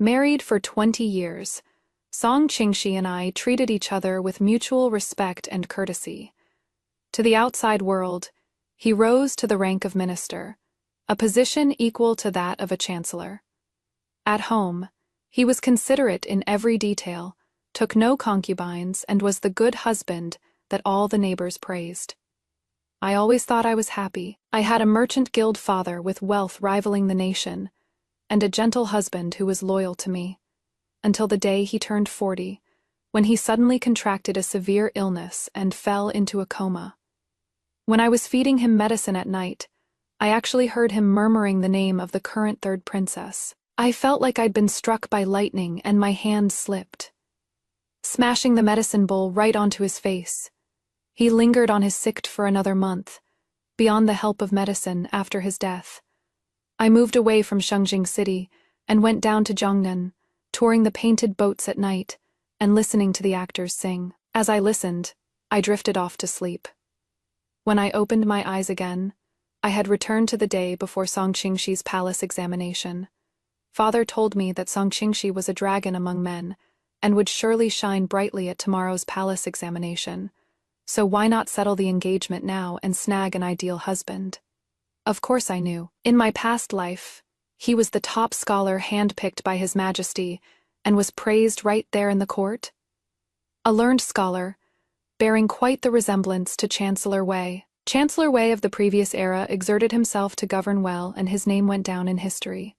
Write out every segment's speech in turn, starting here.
Married for 20 years, Song Qingxi and I treated each other with mutual respect and courtesy. To the outside world, he rose to the rank of minister, a position equal to that of a chancellor. At home, he was considerate in every detail, took no concubines, and was the good husband that all the neighbors praised. I always thought I was happy. I had a merchant guild father with wealth rivaling the nation, and a gentle husband who was loyal to me, until the day he turned 40, when he suddenly contracted a severe illness and fell into a coma. When I was feeding him medicine at night, I actually heard him murmuring the name of the current third princess. I felt like I'd been struck by lightning and my hand slipped, smashing the medicine bowl right onto his face. He lingered on his sick for another month, beyond the help of medicine after his death. I moved away from Shengjing City and went down to Zhongnan, touring the painted boats at night and listening to the actors sing. As I listened, I drifted off to sleep. When I opened my eyes again, I had returned to the day before Song Qingxi's palace examination. Father told me that Song Qingxi was a dragon among men and would surely shine brightly at tomorrow's palace examination. So why not settle the engagement now and snag an ideal husband? Of course I knew. In my past life, he was the top scholar handpicked by His Majesty and was praised right there in the court. A learned scholar, bearing quite the resemblance to Chancellor Wei. Chancellor Wei of the previous era exerted himself to govern well, and his name went down in history.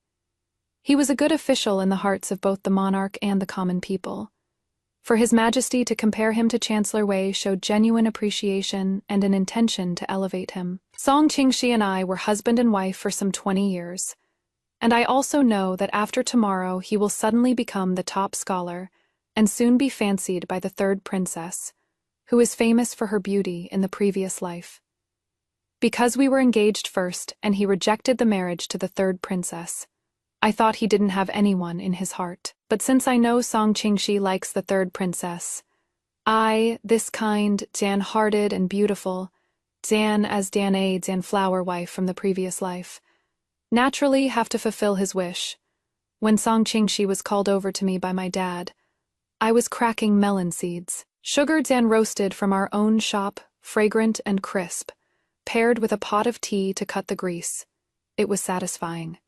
He was a good official in the hearts of both the monarch and the common people. For His Majesty to compare him to Chancellor Wei showed genuine appreciation and an intention to elevate him. Song Qingxi and I were husband and wife for some 20 years, and I also know that after tomorrow he will suddenly become the top scholar and soon be fancied by the third princess, who is famous for her beauty in the previous life. Because we were engaged first and he rejected the marriage to the third princess, I thought he didn't have anyone in his heart. But since I know Song Qingxi likes the third princess, I, this kind, Jian-hearted and beautiful, Jian as Jian flower wife from the previous life, naturally have to fulfill his wish. When Song Qingxi was called over to me by my dad, I was cracking melon seeds. Sugar Jian roasted from our own shop, fragrant and crisp, paired with a pot of tea to cut the grease. It was satisfying.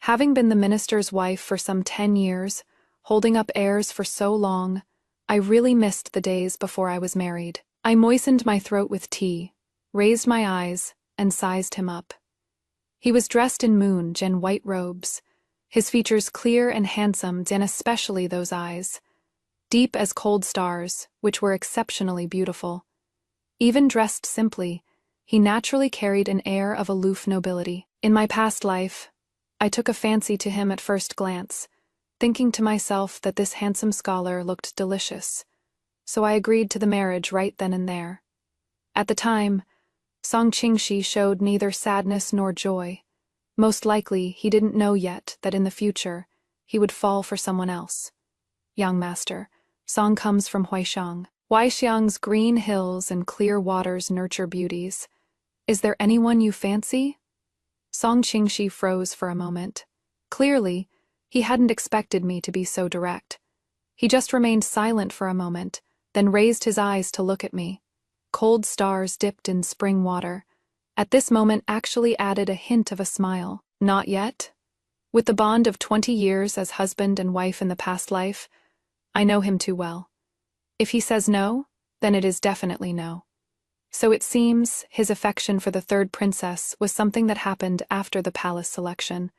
Having been the minister's wife for some 10 years, holding up heirs for so long, I really missed the days before I was married. I moistened my throat with tea, raised my eyes, and sized him up. He was dressed in moon Jian white robes, his features clear and handsome, Jian especially those eyes, deep as cold stars, which were exceptionally beautiful. Even dressed simply, he naturally carried an air of aloof nobility. In my past life, I took a fancy to him at first glance, thinking to myself that this handsome scholar looked delicious, so I agreed to the marriage right then and there. At the time, Song Qingxi showed neither sadness nor joy. Most likely, he didn't know yet that in the future, he would fall for someone else. Young master, Song comes from Huaishang. Huaishang's green hills and clear waters nurture beauties. Is there anyone you fancy? Song Qingxi froze for a moment. Clearly, he hadn't expected me to be so direct. He just remained silent for a moment, then raised his eyes to look at me. Cold stars dipped in spring water. At this moment actually added a hint of a smile. Not yet. With the bond of 20 years as husband and wife in the past life, I know him too well. If he says no, then it is definitely no. So it seems his affection for the third princess was something that happened after the palace selection.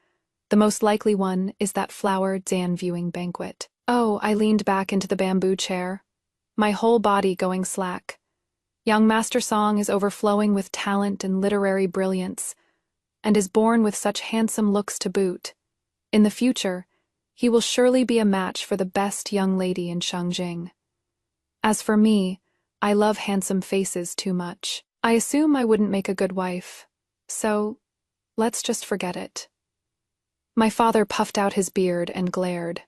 The most likely one is that flower Jian viewing banquet. Oh, I leaned back into the bamboo chair, my whole body going slack. Young Master Song is overflowing with talent and literary brilliance, and is born with such handsome looks to boot. In the future, he will surely be a match for the best young lady in Shengjing. As for me, I love handsome faces too much. I assume I wouldn't make a good wife, so let's just forget it. My father puffed out his beard and glared.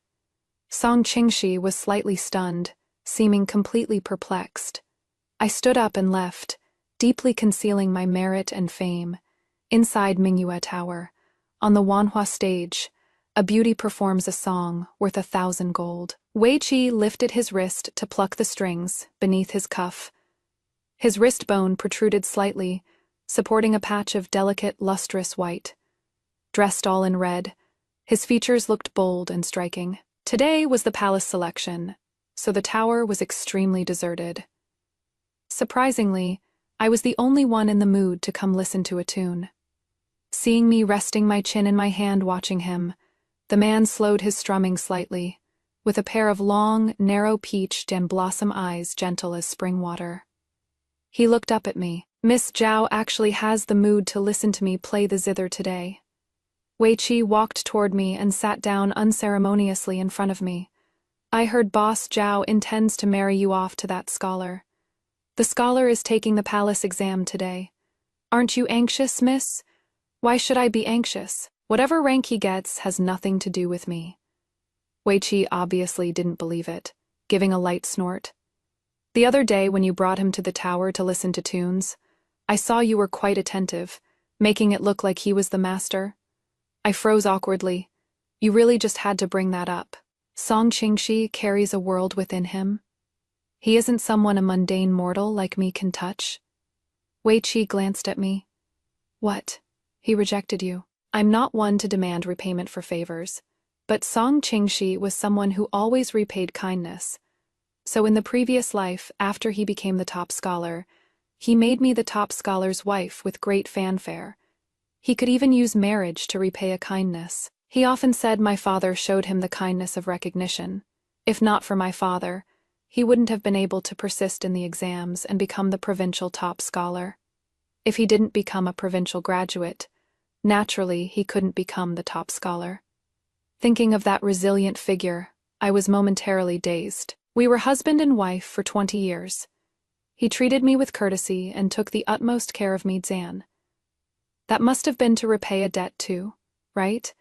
Song Qingxi was slightly stunned, seeming completely perplexed. I stood up and left, deeply concealing my merit and fame. Inside Mingyue Tower, on the Wanhua stage, A beauty performs a song worth 1,000 gold. Wei Qi lifted his wrist to pluck the strings beneath his cuff. His wrist bone protruded slightly, supporting a patch of delicate, lustrous white. Dressed all in red, his features looked bold and striking. Today was the palace selection, so the tower was extremely deserted. Surprisingly, I was the only one in the mood to come listen to a tune. Seeing me resting my chin in my hand watching him, the man slowed his strumming slightly, with a pair of long, narrow-peached and blossom eyes gentle as spring water. He looked up at me. Miss Zhao actually has the mood to listen to me play the zither today. Wei Qi walked toward me and sat down unceremoniously in front of me. I heard Boss Zhao intends to marry you off to that scholar. The scholar is taking the palace exam today. Aren't you anxious, miss? Why should I be anxious? Whatever rank he gets has nothing to do with me. Wei Qi obviously didn't believe it, giving a light snort. The other day when you brought him to the tower to listen to tunes, I saw you were quite attentive, making it look like he was the master. I froze awkwardly. You really just had to bring that up. Song Qingxi carries a world within him. He isn't someone a mundane mortal like me can touch. Wei Qi glanced at me. What? He rejected you. I'm not one to demand repayment for favors, but Song Qingxi was someone who always repaid kindness. So in the previous life, after he became the top scholar, he made me the top scholar's wife with great fanfare. He could even use marriage to repay a kindness. He often said my father showed him the kindness of recognition. If not for my father, he wouldn't have been able to persist in the exams and become the provincial top scholar. If he didn't become a provincial graduate, naturally he couldn't become the top scholar. Thinking of that resilient figure, I was momentarily dazed. We were husband and wife for 20 years. He treated me with courtesy and took the utmost care of me, Zan. That must have been to repay a debt too, right?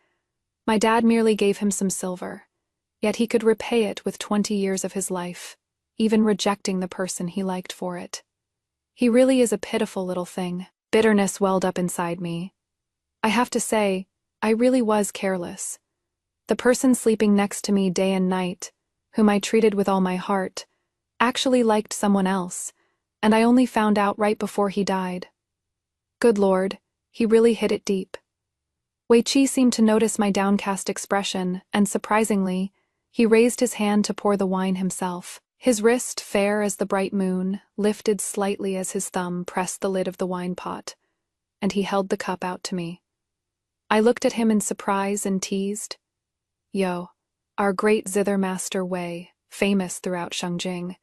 My dad merely gave him some silver, yet he could repay it with 20 years of his life, even rejecting the person he liked for it. He really is a pitiful little thing. Bitterness welled up inside me. I have to say, I really was careless. The person sleeping next to me day and night, whom I treated with all my heart, actually liked someone else, and I only found out right before he died. Good Lord, he really hit it deep. Wei Qi seemed to notice my downcast expression, and surprisingly, he raised his hand to pour the wine himself. His wrist, fair as the bright moon, lifted slightly as his thumb pressed the lid of the wine pot, and he held the cup out to me. I looked at him in surprise and teased. Yo, our great zither master Wei, famous throughout Shengjing,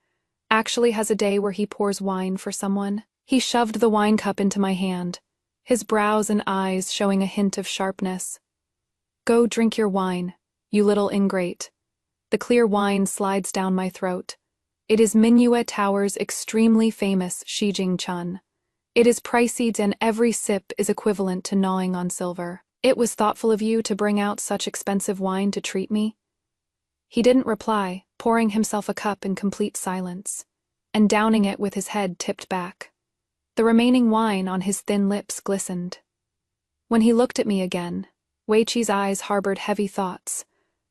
actually has a day where he pours wine for someone. He shoved the wine cup into my hand, his brows and eyes showing a hint of sharpness. Go drink your wine, you little ingrate. The clear wine slides down my throat. It is Minyue Tower's extremely famous Shijing Chun. It is pricey and every sip is equivalent to gnawing on silver. It was thoughtful of you to bring out such expensive wine to treat me. He didn't reply, pouring himself a cup in complete silence, and downing it with his head tipped back. The remaining wine on his thin lips glistened. When he looked at me again, Wei Qi's eyes harbored heavy thoughts,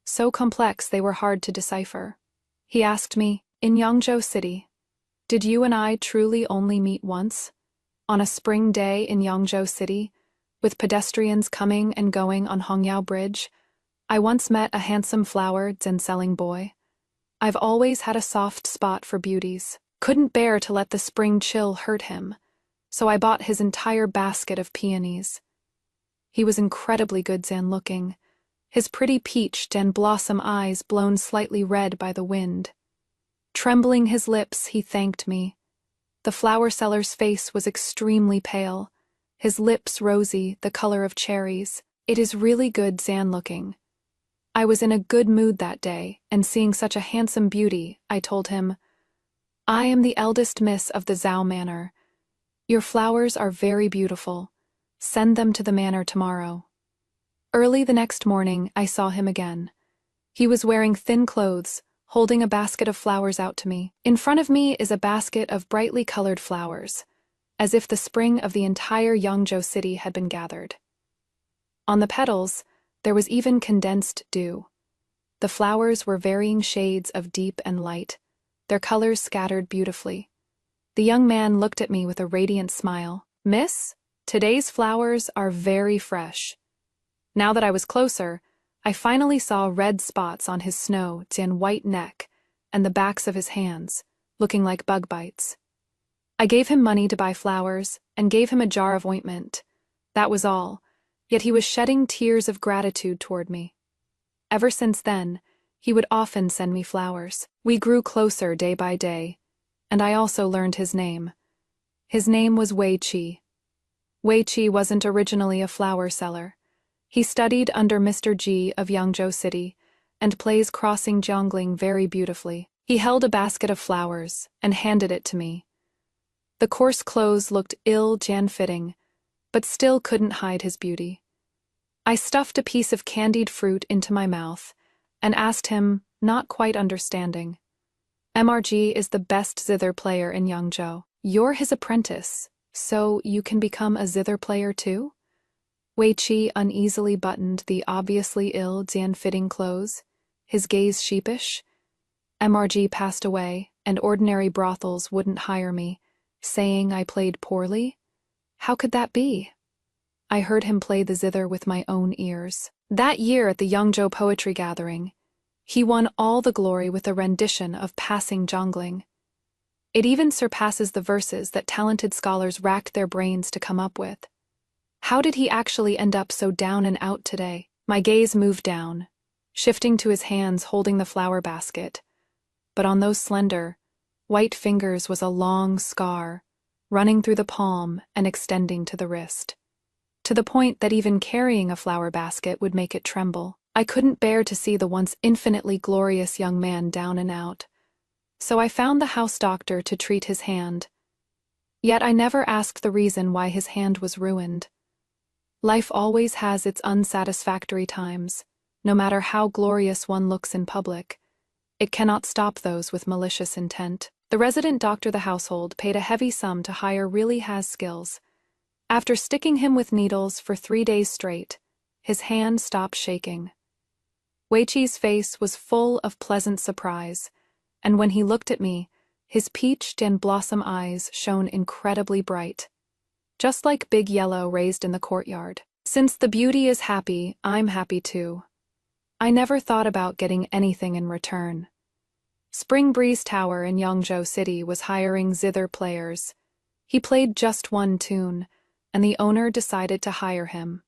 so complex they were hard to decipher. He asked me, in Yangzhou City, did you and I truly only meet once? On a spring day in Yangzhou City, with pedestrians coming and going on Hongyao Bridge, I once met a handsome flowered and selling boy. I've always had a soft spot for beauties. Couldn't bear to let the spring chill hurt him, so I bought his entire basket of peonies. He was incredibly good-looking, his pretty peached and blossom eyes blown slightly red by the wind. Trembling his lips, he thanked me. The flower seller's face was extremely pale, his lips rosy, the color of cherries. It is really good looking. I was in a good mood that day, and seeing such a handsome beauty, I told him, I am the eldest miss of the Zhao Manor. Your flowers are very beautiful. Send them to the manor tomorrow. Early the next morning, I saw him again. He was wearing thin clothes, holding a basket of flowers out to me. In front of me is a basket of brightly colored flowers, as if the spring of the entire Yangzhou city had been gathered. On the petals, There was even condensed dew. The flowers were varying shades of deep and light, their colors scattered beautifully. The young man looked at me with a radiant smile. "Miss, today's flowers are very fresh." Now that I was closer, I finally saw red spots on his snow tan white neck and the backs of his hands, looking like bug bites. I gave him money to buy flowers and gave him a jar of ointment. That was all, yet he was shedding tears of gratitude toward me. Ever since then, he would often send me flowers. We grew closer day by day, and I also learned his name. His name was Wei Qi. Wei Qi wasn't originally a flower seller. He studied under Mr. Ji of Yangzhou City and plays crossing Jiangling very beautifully. He held a basket of flowers and handed it to me. The coarse clothes looked ill-fitting, but still couldn't hide his beauty. I stuffed a piece of candied fruit into my mouth and asked him, not quite understanding. "MRG is the best zither player in Yangzhou. You're his apprentice, so you can become a zither player too?" Wei Qi uneasily buttoned the obviously ill-fitting clothes, his gaze sheepish. "MRG passed away, and ordinary brothels wouldn't hire me, saying I played poorly? How could that be?" I heard him play the zither with my own ears. That year at the Yangzhou Poetry Gathering, he won all the glory with a rendition of Passing Jiangling. It even surpasses the verses that talented scholars racked their brains to come up with. How did he actually end up so down and out today? My gaze moved down, shifting to his hands holding the flower basket. But on those slender, white fingers was a long scar, running through the palm and extending to the wrist, to the point that even carrying a flower basket would make it tremble. I couldn't bear to see the once infinitely glorious young man down and out, so I found the house doctor to treat his hand. Yet I never asked the reason why his hand was ruined. Life always has its unsatisfactory times, no matter how glorious one looks in public. It cannot stop those with malicious intent. The resident doctor of the household paid a heavy sum to hire really has skills. After sticking him with needles for 3 days straight, his hand stopped shaking. Wei Qi's face was full of pleasant surprise, and when he looked at me, his peached and blossom eyes shone incredibly bright, just like big yellow raised in the courtyard. Since the beauty is happy, I'm happy too. I never thought about getting anything in return. Spring Breeze Tower in Yangzhou City was hiring zither players. He played just one tune, and the owner decided to hire him.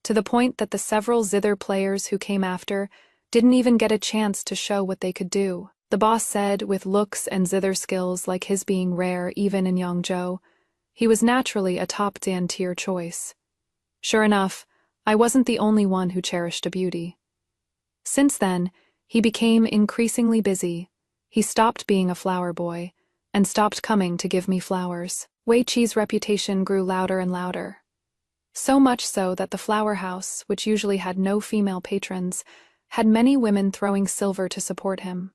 To the point that the several zither players who came after didn't even get a chance to show what they could do. The boss said, with looks and zither skills like his being rare even in Yangzhou, he was naturally a top-tier choice. Sure enough, I wasn't the only one who cherished a beauty. Since then, he became increasingly busy. He stopped being a flower boy and stopped coming to give me flowers. Wei Qi's reputation grew louder and louder. So much so that the flower house, which usually had no female patrons, had many women throwing silver to support him.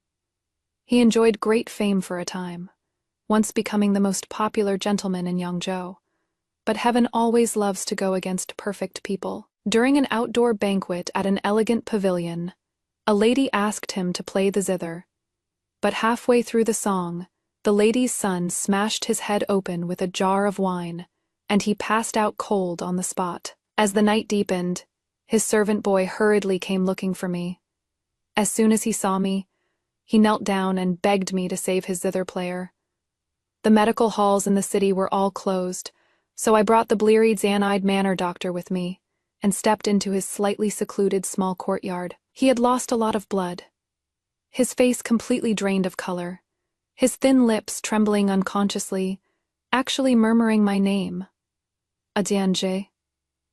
He enjoyed great fame for a time, once becoming the most popular gentleman in Yangzhou. But heaven always loves to go against perfect people. During an outdoor banquet at an elegant pavilion, a lady asked him to play the zither. But halfway through the song, the lady's son smashed his head open with a jar of wine, and he passed out cold on the spot. As the night deepened, his servant boy hurriedly came looking for me. As soon as he saw me, he knelt down and begged me to save his zither player. The medical halls in the city were all closed, so I brought the bleary-eyed manor doctor with me and stepped into his slightly secluded small courtyard. He had lost a lot of blood, his face completely drained of color, his thin lips trembling unconsciously, actually murmuring my name. Adianje.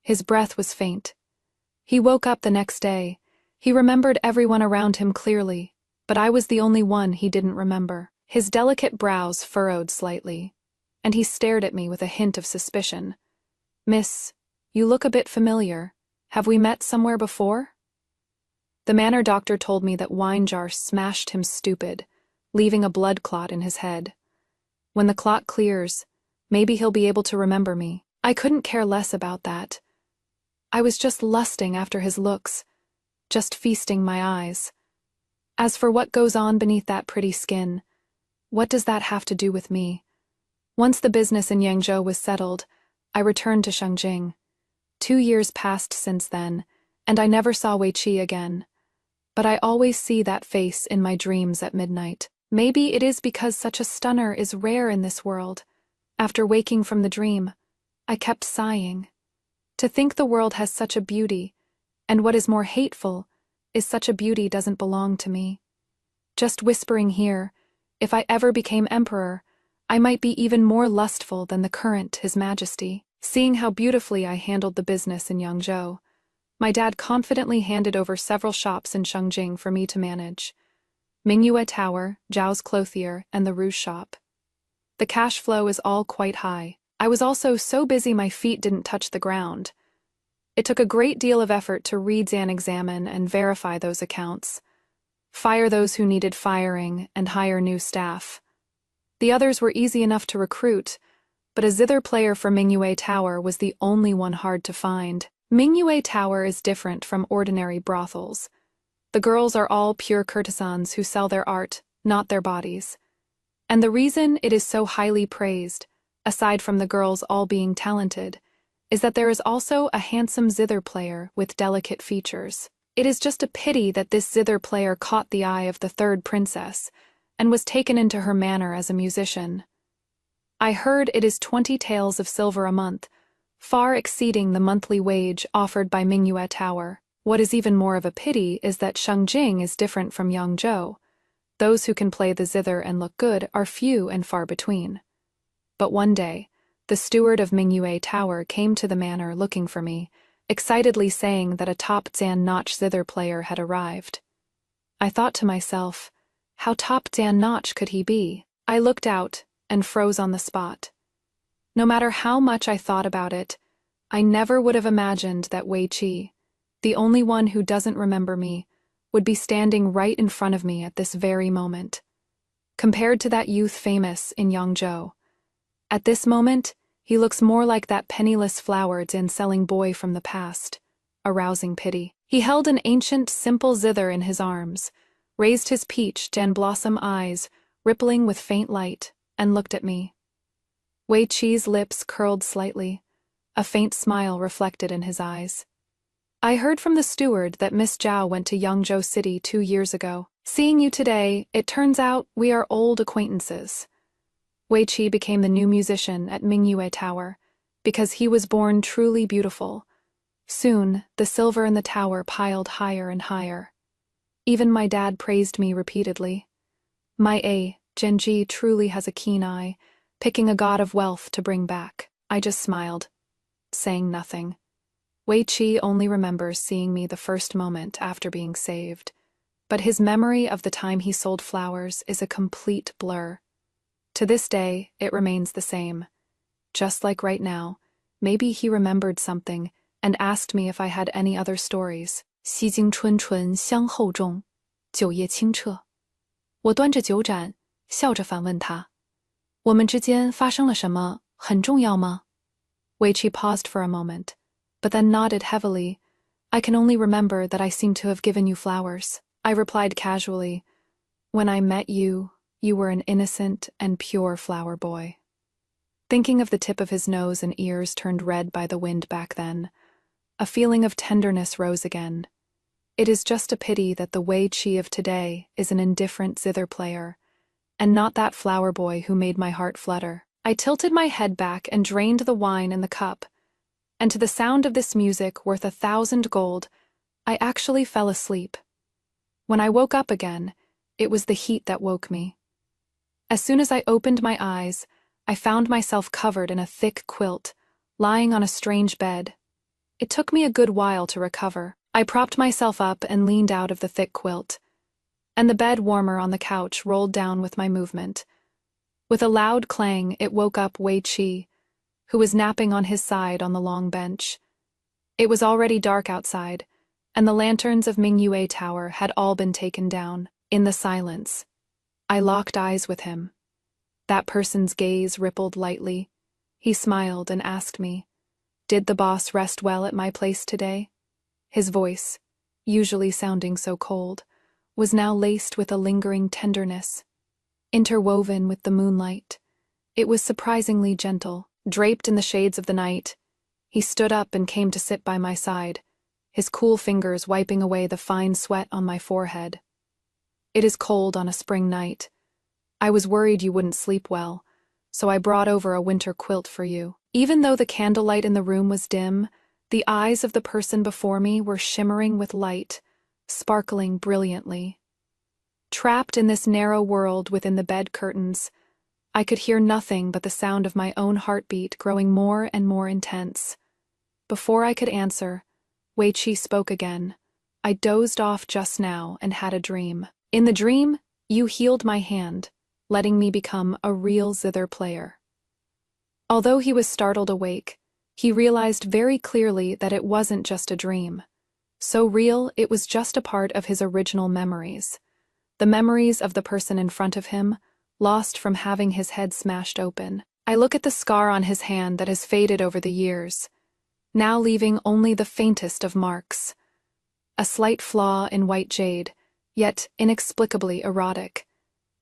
His breath was faint. He woke up the next day. He remembered everyone around him clearly, but I was the only one he didn't remember. His delicate brows furrowed slightly, and he stared at me with a hint of suspicion. "Miss, you look a bit familiar. Have we met somewhere before?" The manor doctor told me that wine jar smashed him stupid, leaving a blood clot in his head. When the clot clears, maybe he'll be able to remember me. I couldn't care less about that. I was just lusting after his looks, just feasting my eyes. As for what goes on beneath that pretty skin, what does that have to do with me? Once the business in Yangzhou was settled, I returned to Shangjing. 2 years passed since then, and I never saw Wei Qi again. But I always see that face in my dreams at midnight. Maybe it is because such a stunner is rare in this world. After waking from the dream, I kept sighing. To think the world has such a beauty, and what is more hateful, is such a beauty doesn't belong to me. Just whispering here, if I ever became emperor, I might be even more lustful than the current His Majesty. Seeing how beautifully I handled the business in Yangzhou, my dad confidently handed over several shops in Shangjing for me to manage. Mingyue Tower, Zhao's Clothier, and the Rouge Shop. The cash flow is all quite high. I was also so busy my feet didn't touch the ground. It took a great deal of effort to read and examine and verify those accounts, fire those who needed firing, and hire new staff. The others were easy enough to recruit, but a zither player for Mingyue Tower was the only one hard to find. Mingyue Tower is different from ordinary brothels. The girls are all pure courtesans who sell their art, not their bodies. And the reason it is so highly praised, aside from the girls all being talented, is that there is also a handsome zither player with delicate features. It is just a pity that this zither player caught the eye of the third princess and was taken into her manor as a musician. I heard it is 20 taels of silver a month, far exceeding the monthly wage offered by Mingyue Tower. What is even more of a pity is that Shangjing is different from Yangzhou. Those who can play the zither and look good are few and far between. But one day, the steward of Mingyue Tower came to the manor looking for me, excitedly saying that a top notch zither player had arrived. I thought to myself, how top notch could he be? I looked out and froze on the spot. No matter how much I thought about it, I never would have imagined that Wei Qi, the only one who doesn't remember me, would be standing right in front of me at this very moment. Compared to that youth famous in Yangzhou, at this moment, he looks more like that penniless flower selling boy from the past, arousing pity. He held an ancient, simple zither in his arms, raised his peach blossom eyes, rippling with faint light, and looked at me. Wei Qi's lips curled slightly, a faint smile reflected in his eyes. I heard from the steward that Miss Zhao went to Yangzhou City 2 years ago. Seeing you today, it turns out we are old acquaintances. Wei Qi became the new musician at Mingyue Tower, because he was born truly beautiful. Soon, the silver in the tower piled higher and higher. Even my dad praised me repeatedly. My Genji truly has a keen eye, picking a god of wealth to bring back. I just smiled, saying nothing. Wei Qi only remembers seeing me the first moment after being saved, but his memory of the time he sold flowers is a complete blur. To this day, it remains the same. Just like right now, maybe he remembered something and asked me if I had any other stories. 西京春醇香厚重，酒液清澈。我端着酒盏，笑着反问他：我们之间发生了什么？很重要吗？ Wei Qi paused for a moment, but then nodded heavily. I can only remember that I seem to have given you flowers. I replied casually, when I met you, you were an innocent and pure flower boy. Thinking of the tip of his nose and ears turned red by the wind back then, a feeling of tenderness rose again. It is just a pity that the Wei Qi of today is an indifferent zither player, and not that flower boy who made my heart flutter. I tilted my head back and drained the wine in the cup, and to the sound of this music worth 1,000 gold, I actually fell asleep. When I woke up again, it was the heat that woke me. As soon as I opened my eyes, I found myself covered in a thick quilt, lying on a strange bed. It took me a good while to recover. I propped myself up and leaned out of the thick quilt, and the bed warmer on the couch rolled down with my movement. With a loud clang, it woke up Wei Qi, who was napping on his side on the long bench. It was already dark outside, and the lanterns of Mingyue Tower had all been taken down. In the silence, I locked eyes with him. That person's gaze rippled lightly. He smiled and asked me, Did the boss rest well at my place today? His voice, usually sounding so cold, was now laced with a lingering tenderness, interwoven with the moonlight. It was surprisingly gentle. Draped in the shades of the night, he stood up and came to sit by my side, his cool fingers wiping away the fine sweat on my forehead. It is cold on a spring night. I was worried you wouldn't sleep well, so I brought over a winter quilt for you. Even though the candlelight in the room was dim, the eyes of the person before me were shimmering with light, sparkling brilliantly. Trapped in this narrow world within the bed curtains, I could hear nothing but the sound of my own heartbeat growing more and more intense. Before I could answer, Wei Qi spoke again. I dozed off just now and had a dream. In the dream, you healed my hand, letting me become a real zither player. Although he was startled awake, he realized very clearly that it wasn't just a dream. So real, it was just a part of his original memories. The memories of the person in front of him, lost from having his head smashed open. I look at the scar on his hand that has faded over the years, now leaving only the faintest of marks. A slight flaw in white jade, yet inexplicably erotic,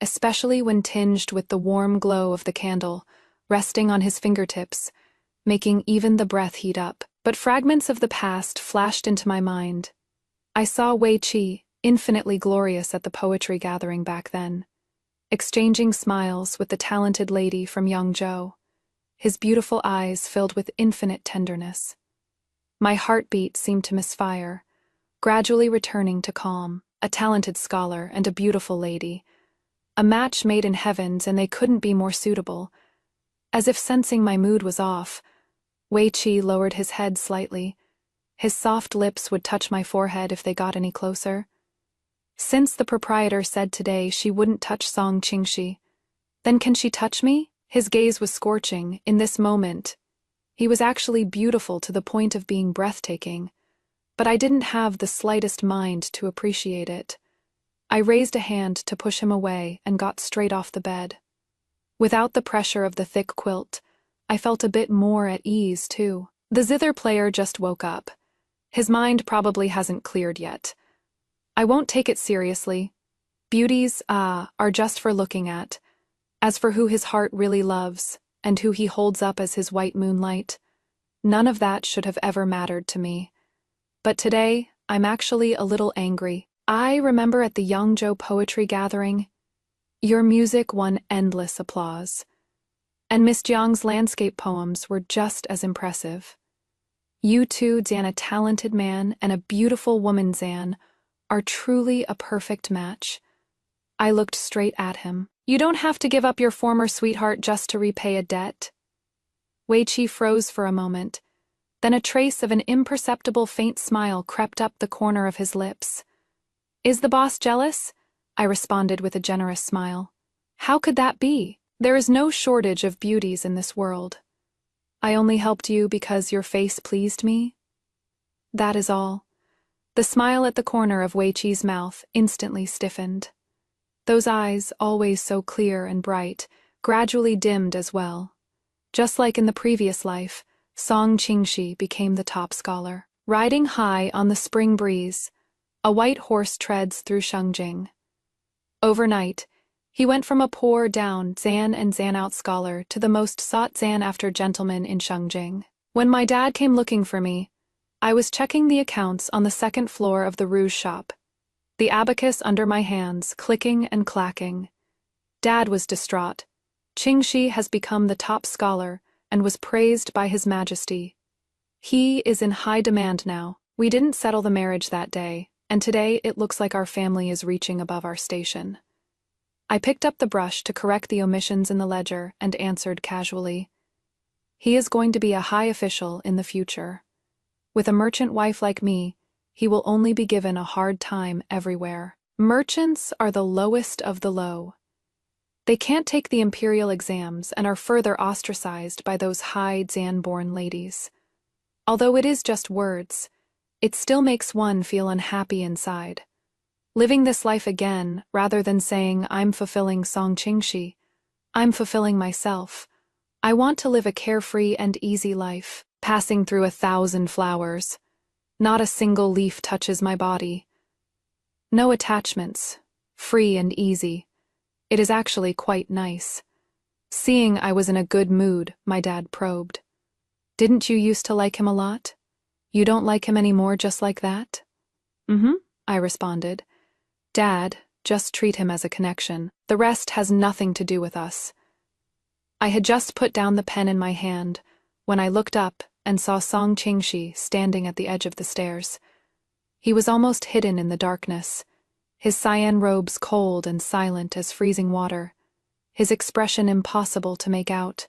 especially when tinged with the warm glow of the candle, resting on his fingertips, making even the breath heat up. But fragments of the past flashed into my mind. I saw Wei Qi, infinitely glorious at the poetry gathering back then, exchanging smiles with the talented lady from Yangzhou, his beautiful eyes filled with infinite tenderness. My heartbeat seemed to misfire, gradually returning to calm. A talented scholar and a beautiful lady, a match made in heavens, and they couldn't be more suitable. As if sensing my mood was off, Wei Qi lowered his head slightly. His soft lips would touch my forehead if they got any closer. Since the proprietor said today she wouldn't touch Song Qingxi, then can she touch me? His gaze was scorching. In this moment, he was actually beautiful to the point of being breathtaking, but I didn't have the slightest mind to appreciate it. I raised a hand to push him away and got straight off the bed. Without the pressure of the thick quilt, I felt a bit more at ease, too. The zither player just woke up. His mind probably hasn't cleared yet. I won't take it seriously. Beauties, are just for looking at. As for who his heart really loves, and who he holds up as his white moonlight, none of that should have ever mattered to me. But today, I'm actually a little angry. I remember at the Yangzhou poetry gathering, your music won endless applause, and Miss Jiang's landscape poems were just as impressive. You two, Zan, a talented man and a beautiful woman, Zan, are truly a perfect match. I looked straight at him. You don't have to give up your former sweetheart just to repay a debt. Wei Qi froze for a moment. Then a trace of an imperceptible faint smile crept up the corner of his lips. Is the boss jealous? I responded with a generous smile. How could that be? There is no shortage of beauties in this world. I only helped you because your face pleased me. That is all. The smile at the corner of Wei Qi's mouth instantly stiffened. Those eyes, always so clear and bright, gradually dimmed as well. Just like in the previous life, Song Qingxi became the top scholar. Riding high on the spring breeze, a white horse treads through Shengjing. Overnight, he went from a poor down Zan and Zan out scholar to the most sought Zan after gentleman in Shengjing. When my dad came looking for me, I was checking the accounts on the second floor of the rouge shop, the abacus under my hands clicking and clacking. Dad was distraught. Qingxi has become the top scholar and was praised by His Majesty. He is in high demand now. We didn't settle the marriage that day, and today it looks like our family is reaching above our station. I picked up the brush to correct the omissions in the ledger and answered casually. He is going to be a high official in the future. With a merchant wife like me, he will only be given a hard time everywhere. Merchants are the lowest of the low. They can't take the imperial exams and are further ostracized by those high Zan-born ladies. Although it is just words, it still makes one feel unhappy inside. Living this life again, rather than saying I'm fulfilling Song Qingxi, I'm fulfilling myself. I want to live a carefree and easy life. passing through 1,000 flowers. Not a single leaf touches my body. No attachments. Free and easy. It is actually quite nice. Seeing I was in a good mood, my dad probed. Didn't you used to like him a lot? You don't like him anymore just like that? I responded. Dad, just treat him as a connection. The rest has nothing to do with us. I had just put down the pen in my hand when I looked up and saw Song Qingxi standing at the edge of the stairs. He was almost hidden in the darkness, his cyan robes cold and silent as freezing water, his expression impossible to make out.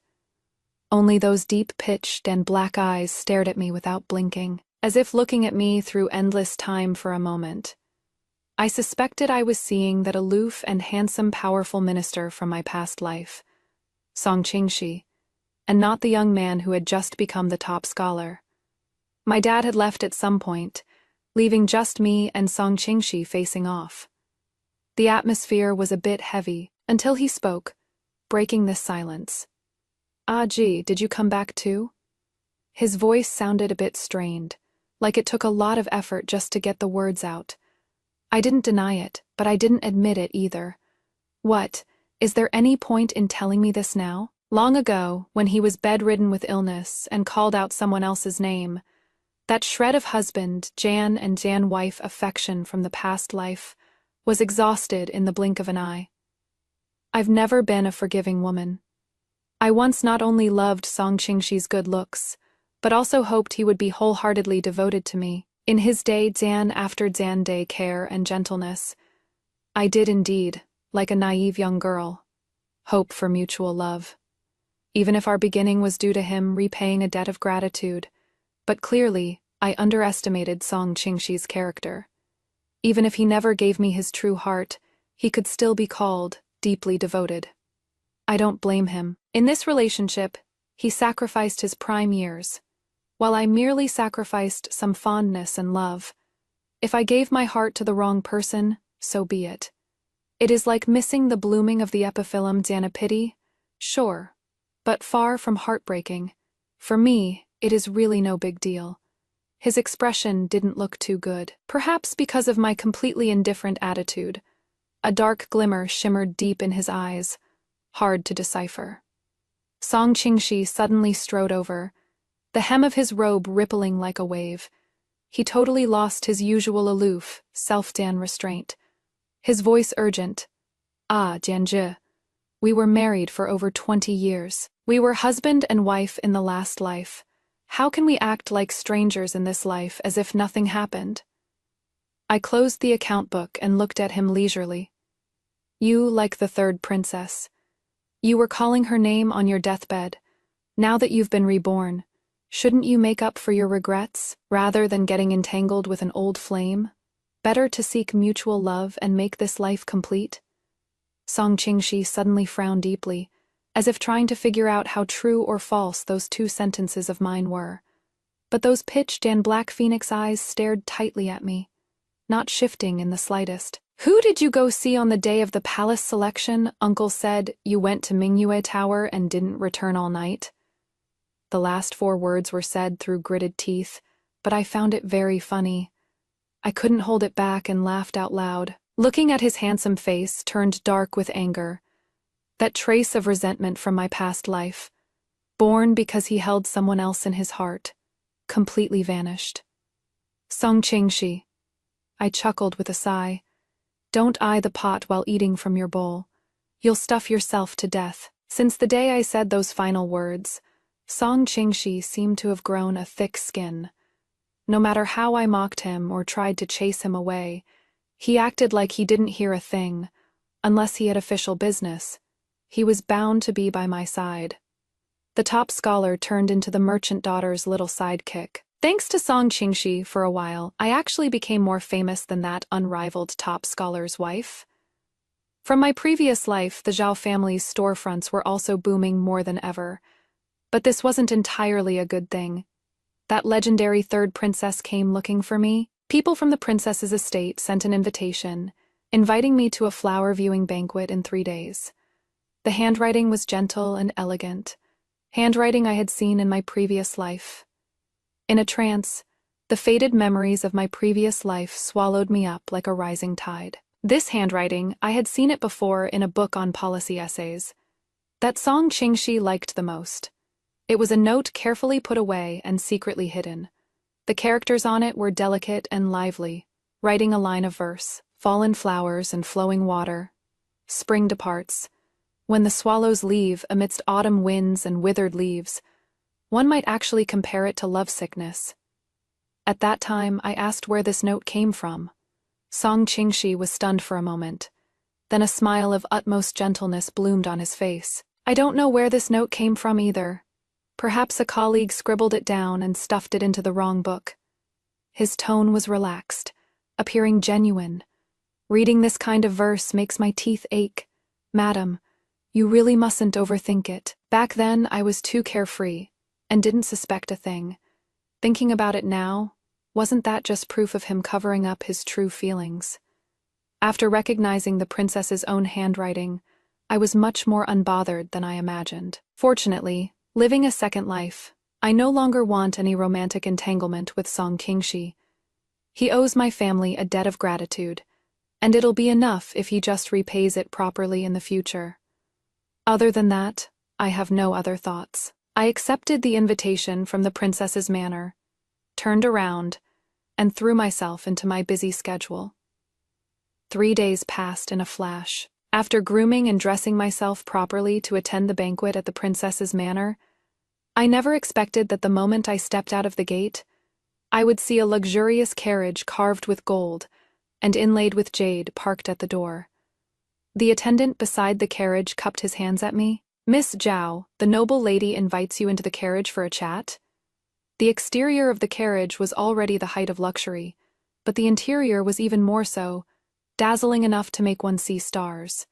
Only those deep-pitched and black eyes stared at me without blinking, as if looking at me through endless time for a moment. I suspected I was seeing that aloof and handsome powerful minister from my past life, Song Qingxi, and not the young man who had just become the top scholar. My dad had left at some point, leaving just me and Song Qingxi facing off. The atmosphere was a bit heavy until he spoke, breaking this silence. Ah gee, did you come back too? His voice sounded a bit strained, like it took a lot of effort just to get the words out. I didn't deny it, but I didn't admit it either. What, is there any point in telling me this now? Long ago, when he was bedridden with illness and called out someone else's name, that shred of husband, Jan and Jan wife affection from the past life, was exhausted in the blink of an eye. I've never been a forgiving woman. I once not only loved Song Qingxi's good looks, but also hoped he would be wholeheartedly devoted to me. In his day Zan after Zan day care and gentleness, I did indeed, like a naive young girl, hope for mutual love. Even if our beginning was due to him repaying a debt of gratitude, but clearly I underestimated Song Qingxi's character. Even if he never gave me his true heart, he could still be called deeply devoted. I don't blame him. In this relationship, he sacrificed his prime years, while I merely sacrificed some fondness and love. If I gave my heart to the wrong person, so be it. It is like missing the blooming of the epiphyllum Xanapiti, sure, but far from heartbreaking. For me, it is really no big deal. His expression didn't look too good, perhaps because of my completely indifferent attitude. A dark glimmer shimmered deep in his eyes, hard to decipher. Song Qingxi suddenly strode over, the hem of his robe rippling like a wave. He totally lost his usual aloof, self-dan restraint. His voice urgent. Ah, Jianzhi. We were married for over 20 years. We were husband and wife in the last life. How can we act like strangers in this life as if nothing happened? I closed the account book and looked at him leisurely. You like the third princess. You were calling her name on your deathbed. Now that you've been reborn, shouldn't you make up for your regrets, rather than getting entangled with an old flame? Better to seek mutual love and make this life complete? Song Qingxi suddenly frowned deeply, as if trying to figure out how true or false those two sentences of mine were. But those pitched and black phoenix eyes stared tightly at me, not shifting in the slightest. Who did you go see on the day of the palace selection? Uncle said you went to Mingyue Tower and didn't return all night. The last 4 words were said through gritted teeth, but I found it very funny. I couldn't hold it back and laughed out loud. Looking at his handsome face turned dark with anger. That trace of resentment from my past life, born because he held someone else in his heart, completely vanished. Song Qingxi. I chuckled with a sigh. Don't eye the pot while eating from your bowl. You'll stuff yourself to death. Since the day I said those final words, Song Qingxi seemed to have grown a thick skin. No matter how I mocked him or tried to chase him away, he acted like he didn't hear a thing. Unless he had official business, he was bound to be by my side. The top scholar turned into the merchant daughter's little sidekick. Thanks to Song Qingxi, for a while, I actually became more famous than that unrivaled top scholar's wife. From my previous life, the Zhao family's storefronts were also booming more than ever. But this wasn't entirely a good thing. That legendary third princess came looking for me. People from the princess's estate sent an invitation, inviting me to a flower viewing banquet in 3 days. The handwriting was gentle and elegant, handwriting I had seen in my previous life. In a trance, the faded memories of my previous life swallowed me up like a rising tide. This handwriting, I had seen it before in a book on policy essays. That Song Qingxi liked the most. It was a note carefully put away and secretly hidden. The characters on it were delicate and lively, writing a line of verse: fallen flowers and flowing water. Spring departs. When the swallows leave amidst autumn winds and withered leaves, one might actually compare it to lovesickness. At that time, I asked where this note came from. Song Qingxi was stunned for a moment. Then a smile of utmost gentleness bloomed on his face. I don't know where this note came from either. Perhaps a colleague scribbled it down and stuffed it into the wrong book. His tone was relaxed, appearing genuine. Reading this kind of verse makes my teeth ache. Madam, you really mustn't overthink it. Back then, I was too carefree and didn't suspect a thing. Thinking about it now, wasn't that just proof of him covering up his true feelings? After recognizing the princess's own handwriting, I was much more unbothered than I imagined. Fortunately, living a second life, I no longer want any romantic entanglement with Song Qingxi. He owes my family a debt of gratitude, and it'll be enough if he just repays it properly in the future. Other than that, I have no other thoughts. I accepted the invitation from the princess's manor, turned around, and threw myself into my busy schedule. 3 days passed in a flash. After grooming and dressing myself properly to attend the banquet at the princess's manor, I never expected that the moment I stepped out of the gate, I would see a luxurious carriage carved with gold and inlaid with jade parked at the door. The attendant beside the carriage cupped his hands at me. Miss Zhao, the noble lady invites you into the carriage for a chat. The exterior of the carriage was already the height of luxury, but the interior was even more so, dazzling enough to make one see stars.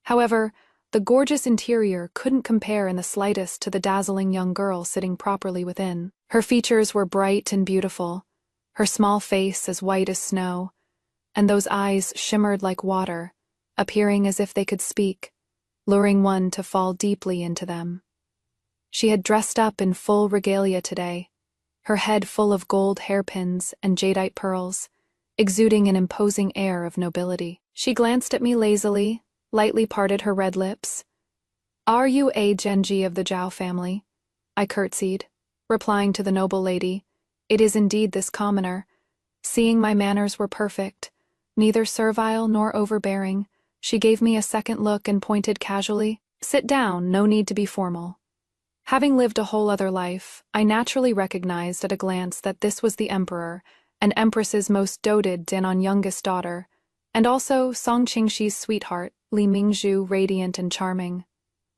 However, the gorgeous interior couldn't compare in the slightest to the dazzling young girl sitting properly within. Her features were bright and beautiful, her small face as white as snow, and those eyes shimmered like water, appearing as if they could speak, luring one to fall deeply into them. She had dressed up in full regalia today, her head full of gold hairpins and jadeite pearls, exuding an imposing air of nobility. She glanced at me lazily, lightly parted her red lips. "Are you a Genji of the Zhao family?" I curtsied, replying to the noble lady. "It is indeed this commoner." Seeing my manners were perfect, neither servile nor overbearing, she gave me a second look and pointed casually, "Sit down, no need to be formal." Having lived a whole other life, I naturally recognized at a glance that this was the emperor, an empress's most doted Danon youngest daughter, and also Song Qingxi's sweetheart, Li Mingzhu, radiant and charming.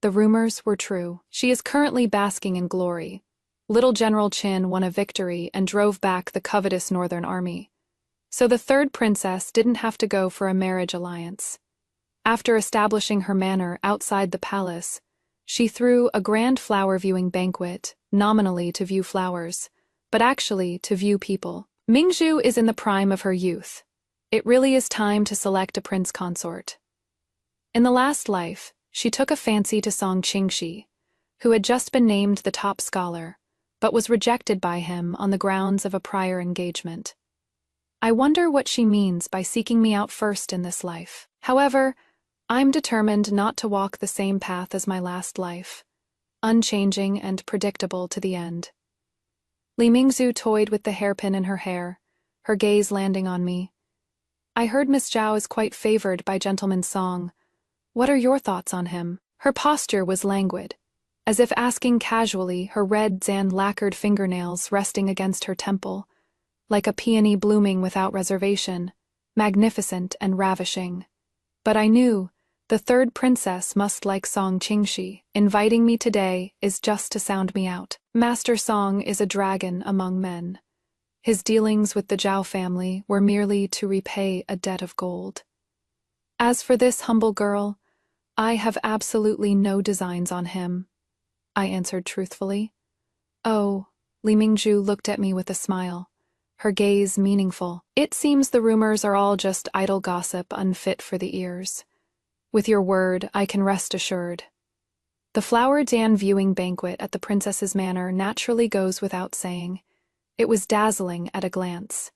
The rumors were true. She is currently basking in glory. Little General Qin won a victory and drove back the covetous northern army. So the third princess didn't have to go for a marriage alliance. After establishing her manor outside the palace, she threw a grand flower-viewing banquet, nominally to view flowers, but actually to view people. Mingzhu is in the prime of her youth. It really is time to select a prince consort. In the last life, she took a fancy to Song Qingxi, who had just been named the top scholar, but was rejected by him on the grounds of a prior engagement. I wonder what she means by seeking me out first in this life. However, I'm determined not to walk the same path as my last life, unchanging and predictable to the end. Li Mingzhu toyed with the hairpin in her hair, her gaze landing on me. "I heard Miss Zhao is quite favored by Gentleman Song. What are your thoughts on him?" Her posture was languid, as if asking casually, her red Zan-lacquered fingernails resting against her temple, like a peony blooming without reservation, magnificent and ravishing. But I knew the third princess must like Song Qingxi. Inviting me today is just to sound me out. Master Song is a dragon among men. His dealings with the Zhao family were merely to repay a debt of gold. As for this humble girl, I have absolutely no designs on him, I answered truthfully. "Oh," Li Mingzhu looked at me with a smile, her gaze meaningful. "It seems the rumors are all just idle gossip unfit for the ears. With your word, I can rest assured." The flower dan viewing banquet at the princess's manor naturally goes without saying. It was dazzling at a glance.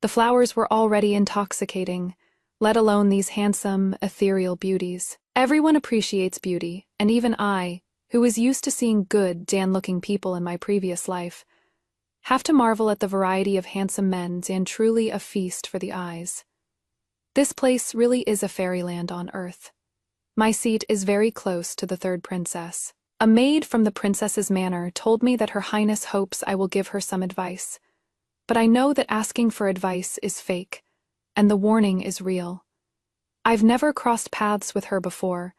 The flowers were already intoxicating, let alone these handsome, ethereal beauties. Everyone appreciates beauty, and even I, who was used to seeing good, Dan-looking people in my previous life, have to marvel at the variety of handsome men and truly a feast for the eyes. This place really is a fairyland on earth. My seat is very close to the third princess. A maid from the princess's manor told me that Her Highness hopes I will give her some advice. But I know that asking for advice is fake, and the warning is real. I've never crossed paths with her before,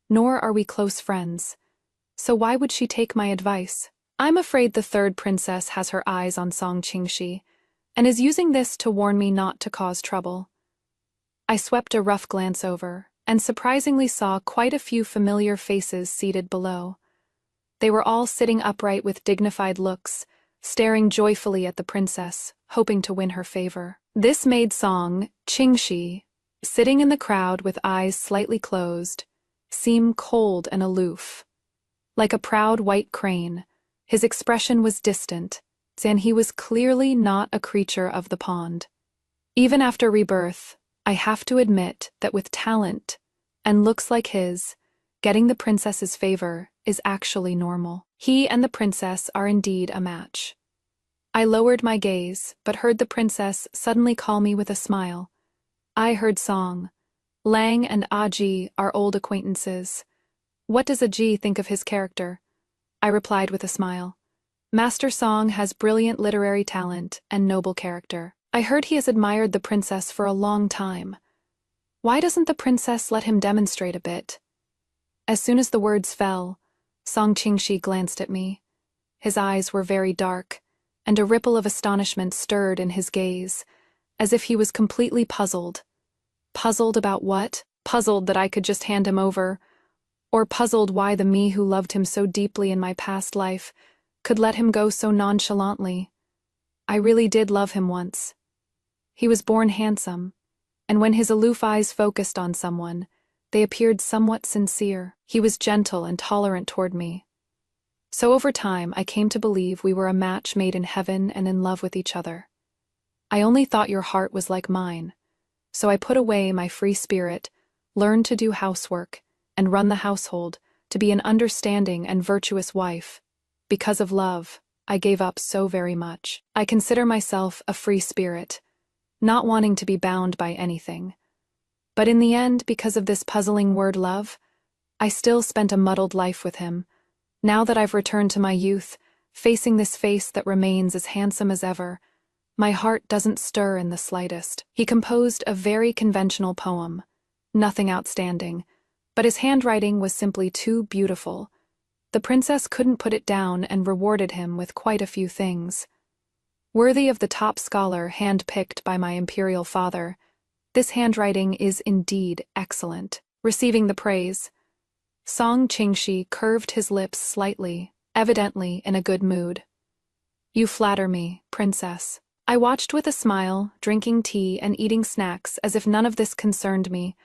nor are we close friends. So why would she take my advice? I'm afraid the third princess has her eyes on Song Qingxi, and is using this to warn me not to cause trouble. I swept a rough glance over, and surprisingly saw quite a few familiar faces seated below. They were all sitting upright with dignified looks, staring joyfully at the princess, hoping to win her favor. This made Song Qingxi, sitting in the crowd with eyes slightly closed, seem cold and aloof. Like a proud white crane, his expression was distant, and he was clearly not a creature of the pond. Even after rebirth, I have to admit that with talent and looks like his, getting the princess's favor is actually normal. He and the princess are indeed a match. I lowered my gaze, but heard the princess suddenly call me with a smile. I heard Song. Lang and Aji are old acquaintances. What does Aji think of his character? I replied with a smile. Master Song has brilliant literary talent and noble character. I heard he has admired the princess for a long time. Why doesn't the princess let him demonstrate a bit? As soon as the words fell, Song Qingxi glanced at me. His eyes were very dark, and a ripple of astonishment stirred in his gaze, as if he was completely puzzled. Puzzled about what? Puzzled that I could just hand him over, or puzzled why the me who loved him so deeply in my past life could let him go so nonchalantly. I really did love him once. He was born handsome, and when his aloof eyes focused on someone, they appeared somewhat sincere. He was gentle and tolerant toward me. So over time, I came to believe we were a match made in heaven and in love with each other. I only thought your heart was like mine, so I put away my free spirit, learned to do housework, and run the household, to be an understanding and virtuous wife. Because of love, I gave up so very much. I consider myself a free spirit, not wanting to be bound by anything. But in the end, because of this puzzling word love, I still spent a muddled life with him. Now that I've returned to my youth, facing this face that remains as handsome as ever, my heart doesn't stir in the slightest. He composed a very conventional poem, nothing outstanding, but his handwriting was simply too beautiful. The princess couldn't put it down and rewarded him with quite a few things. Worthy of the top scholar hand-picked by my imperial father, this handwriting is indeed excellent. Receiving the praise, Song Qingxi curved his lips slightly, evidently in a good mood. You flatter me, princess. I watched with a smile, drinking tea and eating snacks as if none of this concerned me.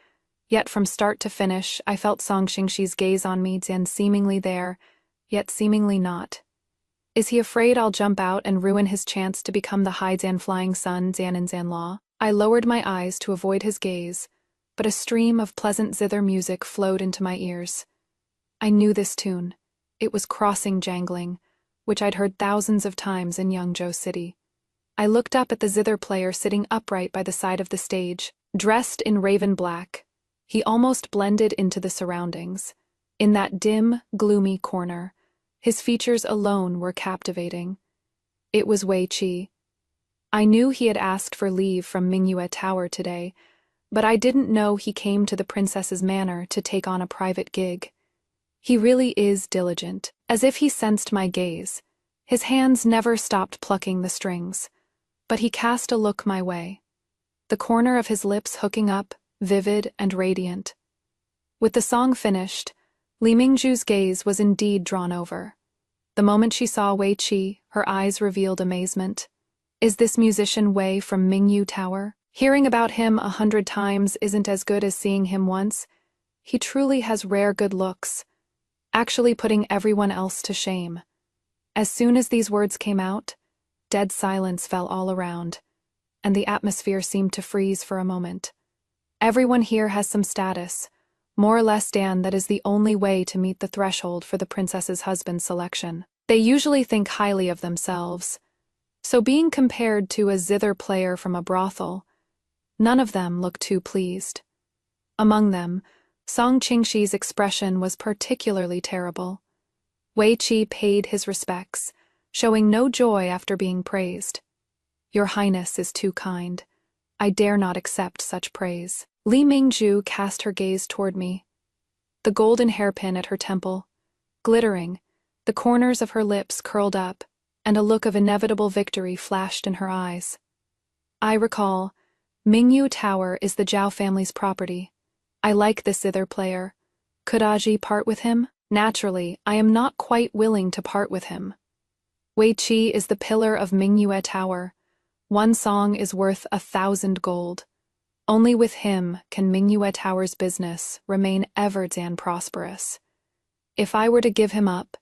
Yet from start to finish, I felt Song Qingxi's gaze on me and seemingly there, yet seemingly not. Is he afraid I'll jump out and ruin his chance to become the Hai Zan flying sun Zan and Zan Law? I lowered my eyes to avoid his gaze, but a stream of pleasant zither music flowed into my ears. I knew this tune. It was Crossing Jangling, which I'd heard thousands of times in Yangzhou City. I looked up at the zither player sitting upright by the side of the stage, dressed in raven black. He almost blended into the surroundings. In that dim, gloomy corner, his features alone were captivating. It was Wei Qi. I knew he had asked for leave from Mingyue Tower today, but I didn't know he came to the princess's manor to take on a private gig. He really is diligent. As if he sensed my gaze, his hands never stopped plucking the strings, but he cast a look my way, the corner of his lips hooking up, vivid and radiant. With the song finished, Li Mingzhu's gaze was indeed drawn over. The moment she saw Wei Qi, her eyes revealed amazement. Is this musician Wei from Mingyu Tower? Hearing about him 100 times isn't as good as seeing him once. He truly has rare good looks, actually putting everyone else to shame. As soon as these words came out, dead silence fell all around, and the atmosphere seemed to freeze for a moment. Everyone here has some status, more or less Dan, that is the only way to meet the threshold for the princess's husband's selection. They usually think highly of themselves, so being compared to a zither player from a brothel, none of them looked too pleased. Among them, Song Qingshi's expression was particularly terrible. Wei Qi paid his respects, showing no joy after being praised. "Your Highness is too kind. I dare not accept such praise." Li Mingzhu cast her gaze toward me. The golden hairpin at her temple, glittering, the corners of her lips curled up, and a look of inevitable victory flashed in her eyes. "I recall, Mingyu Tower is the Zhao family's property. I like this zither player. Could Aji part with him? Naturally, I am not quite willing to part with him. Wei Qi is the pillar of Mingyue Tower. One song is worth 1,000 gold. Only with him can Mingyue Tower's business remain ever prosperous. If I were to give him up,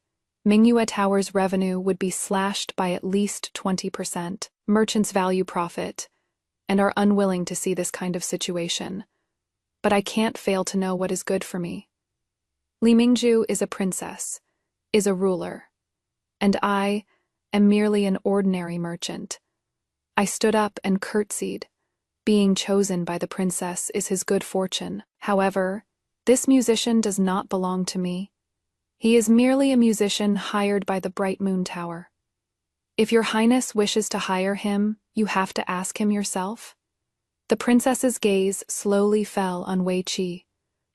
Mingyue Tower's revenue would be slashed by at least 20%. Merchants value profit and are unwilling to see this kind of situation. But I can't fail to know what is good for me. Li Mingzhu is a princess, is a ruler, and I am merely an ordinary merchant." I stood up and curtsied. Being chosen by the princess is his good fortune. However, this musician does not belong to me. He is merely a musician hired by the Bright Moon Tower. If your Highness wishes to hire him, you have to ask him yourself. The princess's gaze slowly fell on Wei Qi,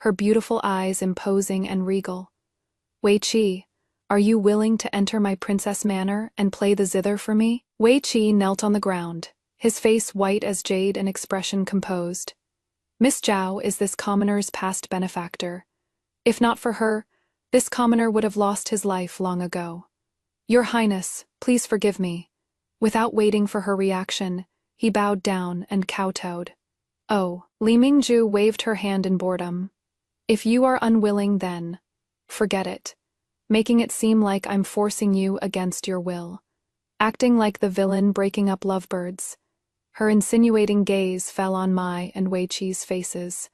her beautiful eyes imposing and regal. "Wei Qi, are you willing to enter my princess manor and play the zither for me?" Wei Qi knelt on the ground, his face white as jade and expression composed. "Miss Zhao is this commoner's past benefactor. If not for her, this commoner would have lost his life long ago. Your Highness, please forgive me." Without waiting for her reaction, he bowed down and kowtowed. "Oh," Li Mingzhu waved her hand in boredom. "If you are unwilling then, forget it, making it seem like I'm forcing you against your will. Acting like the villain breaking up lovebirds." Her insinuating gaze fell on my and Wei Qi's faces.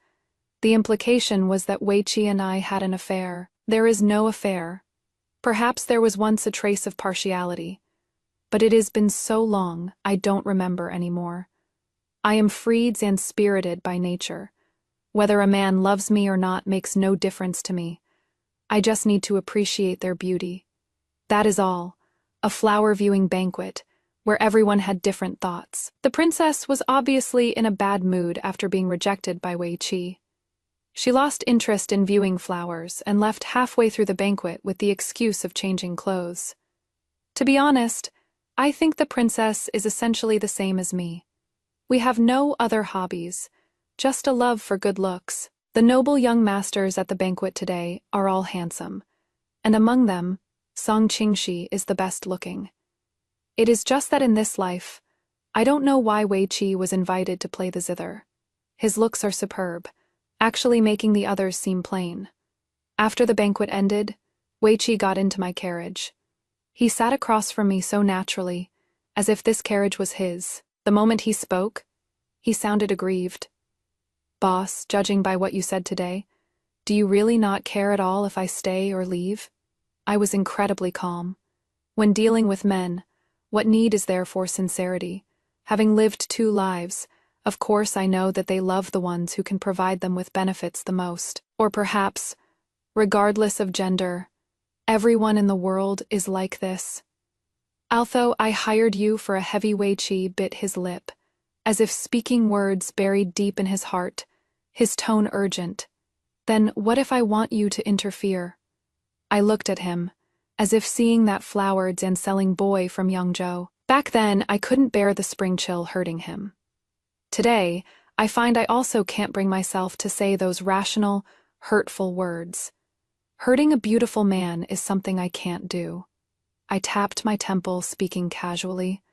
The implication was that Wei Qi and I had an affair. There is no affair. Perhaps there was once a trace of partiality, but it has been so long I don't remember anymore. I am freed and spirited by nature. Whether a man loves me or not makes no difference to me. I just need to appreciate their beauty. That is all. A flower-viewing banquet, where everyone had different thoughts. The princess was obviously in a bad mood after being rejected by Wei Qi. She lost interest in viewing flowers and left halfway through the banquet with the excuse of changing clothes. To be honest, I think the princess is essentially the same as me. We have no other hobbies, just a love for good looks. The noble young masters at the banquet today are all handsome, and among them, Song Qingshi is the best looking. It is just that in this life, I don't know why Wei Qi was invited to play the zither. His looks are superb, actually making the others seem plain. After the banquet ended, Wei Qi got into my carriage. He sat across from me so naturally, as if this carriage was his. The moment he spoke, he sounded aggrieved. "Boss, judging by what you said today, do you really not care at all if I stay or leave?" I was incredibly calm. When dealing with men, what need is there for sincerity? Having lived 2 lives, of course I know that they love the ones who can provide them with benefits the most. Or perhaps, regardless of gender, everyone in the world is like this. "Although I hired you for a heavy," Wei Qi bit his lip, as if speaking words buried deep in his heart, his tone urgent. "Then what if I want you to interfere?" I looked at him, as if seeing that flowered and selling boy from Yangzhou. Back then, I couldn't bear the spring chill hurting him. Today, I find I also can't bring myself to say those rational, hurtful words. Hurting a beautiful man is something I can't do. I tapped my temple, speaking casually.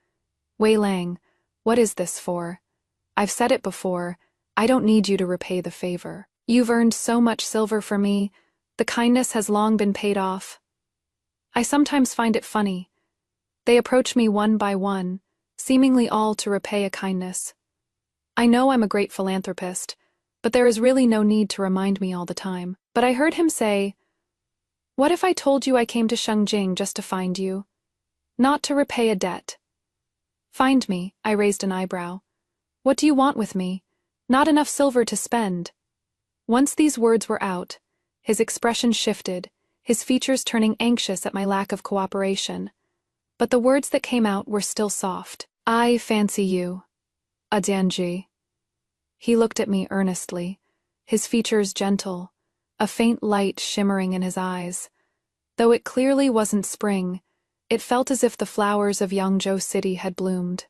"Wei Lang, what is this for? I've said it before, I don't need you to repay the favor. You've earned so much silver for me, the kindness has long been paid off. I sometimes find it funny. They approach me one by one, seemingly all to repay a kindness. I know I'm a great philanthropist, but there is really no need to remind me all the time. But I heard him say, "What if I told you I came to Shengjing just to find you? Not to repay a debt." "Find me," I raised an eyebrow. "What do you want with me? Not enough silver to spend." Once these words were out, his expression shifted, his features turning anxious at my lack of cooperation. But the words that came out were still soft. "I fancy you. Adianji." He looked at me earnestly, his features gentle, a faint light shimmering in his eyes. Though it clearly wasn't spring, it felt as if the flowers of Yangzhou City had bloomed.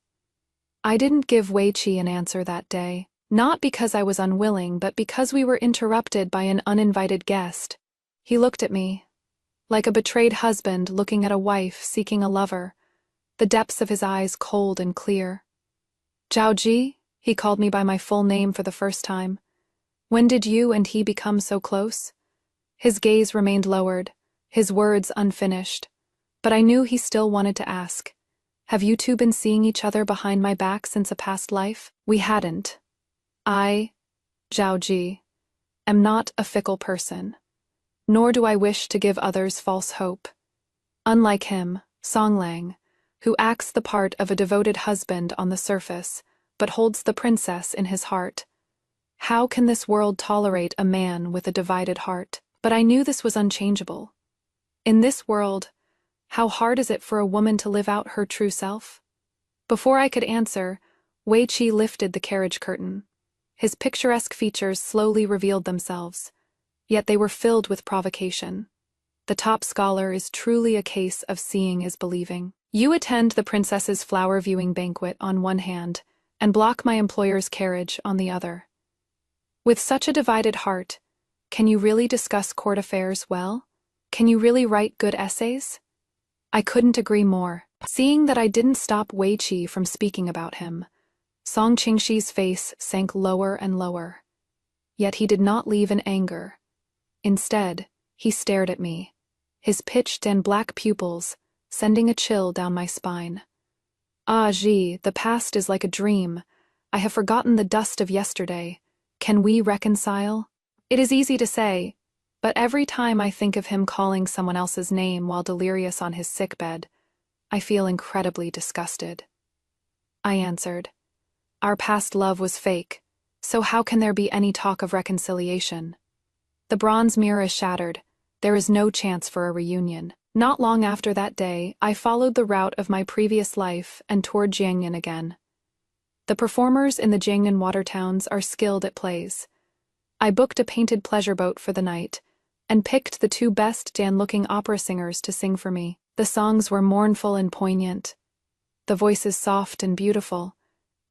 I didn't give Weiqi an answer that day, not because I was unwilling, but because we were interrupted by an uninvited guest. He looked at me, like a betrayed husband looking at a wife seeking a lover, the depths of his eyes cold and clear. "Zhao Ji," he called me by my full name for the first time. "When did you and he become so close?" His gaze remained lowered, his words unfinished, but I knew he still wanted to ask, "Have you two been seeing each other behind my back since a past life?" We hadn't. I, Zhao Ji, am not a fickle person, nor do I wish to give others false hope. Unlike him, Song Lang, who acts the part of a devoted husband on the surface, but holds the princess in his heart. How can this world tolerate a man with a divided heart? But I knew this was unchangeable. In this world, how hard is it for a woman to live out her true self? Before I could answer, Weiqi lifted the carriage curtain. His picturesque features slowly revealed themselves, yet they were filled with provocation. The top scholar is truly a case of seeing is believing. You attend the princess's flower viewing banquet on one hand, and block my employer's carriage on the other. With such a divided heart, can you really discuss court affairs well? Can you really write good essays? I couldn't agree more. Seeing that I didn't stop Weiqi from speaking about him, Song Qingxi's face sank lower and lower. Yet he did not leave in anger. Instead, he stared at me, his pitched and black pupils sending a chill down my spine. "Ah, Ji, the past is like a dream. I have forgotten the dust of yesterday. Can we reconcile?" It is easy to say, but every time I think of him calling someone else's name while delirious on his sickbed, I feel incredibly disgusted. I answered, "Our past love was fake, so how can there be any talk of reconciliation? The bronze mirror is shattered. There is no chance for a reunion." Not long after that day, I followed the route of my previous life and toured Jiangnan again. The performers in the Jiangnan water towns are skilled at plays. I booked a painted pleasure boat for the night, and picked the two best Dan-looking opera singers to sing for me. The songs were mournful and poignant, the voices soft and beautiful,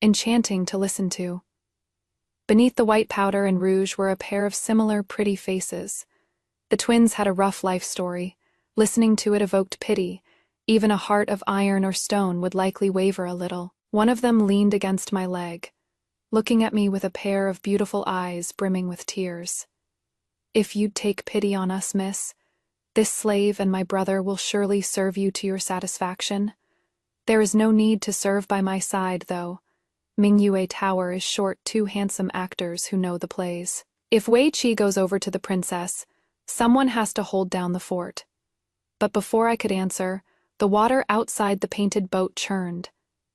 enchanting to listen to. Beneath the white powder and rouge were a pair of similar pretty faces. The twins had a rough life story. Listening to it evoked pity. Even a heart of iron or stone would likely waver a little. One of them leaned against my leg, looking at me with a pair of beautiful eyes brimming with tears. "If you'd take pity on us, miss, this slave and my brother will surely serve you to your satisfaction. There is no need to serve by my side, though. Mingyue Tower is short two handsome actors who know the plays. If Weiqi goes over to the princess, someone has to hold down the fort." But before I could answer, the water outside the painted boat churned,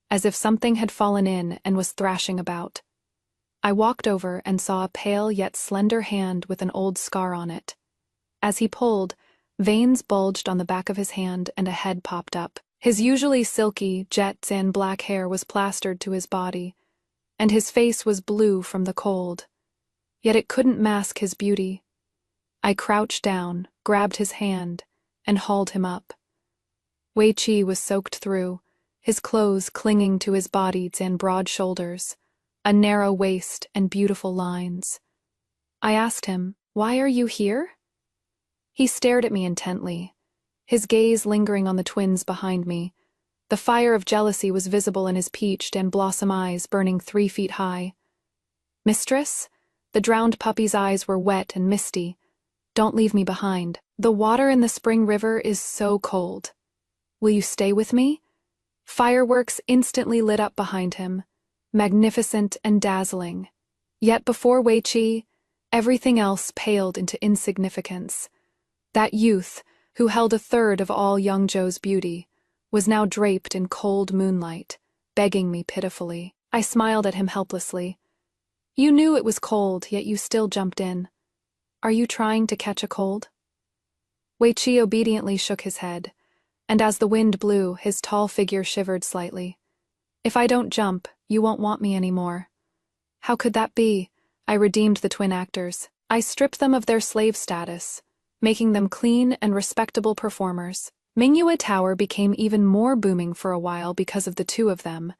as if something had fallen in and was thrashing about. I walked over and saw a pale yet slender hand with an old scar on it. As he pulled, veins bulged on the back of his hand and a head popped up. His usually silky, jet and black hair was plastered to his body, and his face was blue from the cold. Yet it couldn't mask his beauty. I crouched down, grabbed his hand, and hauled him up. Weiqi was soaked through, his clothes clinging to his body and broad shoulders, a narrow waist and beautiful lines. I asked him, "Why are you here?" He stared at me intently, his gaze lingering on the twins behind me. The fire of jealousy was visible in his peached and blossom eyes burning 3 feet high. "Mistress?" The drowned puppy's eyes were wet and misty. "Don't leave me behind. The water in the spring river is so cold. Will you stay with me? Fireworks instantly lit up behind him, magnificent and dazzling. Yet before Wei Qi, everything else paled into insignificance. That youth, who held a third of all young Zhou's beauty, was now draped in cold moonlight, begging me pitifully. I smiled at him helplessly. You knew it was cold, yet you still jumped in. Are you trying to catch a cold? Wei Qi obediently shook his head, and as the wind blew, his tall figure shivered slightly. If I don't jump, you won't want me anymore. How could that be? I redeemed the twin actors. I stripped them of their slave status, making them clean and respectable performers. Mingyue Tower became even more booming for a while because of the two of them.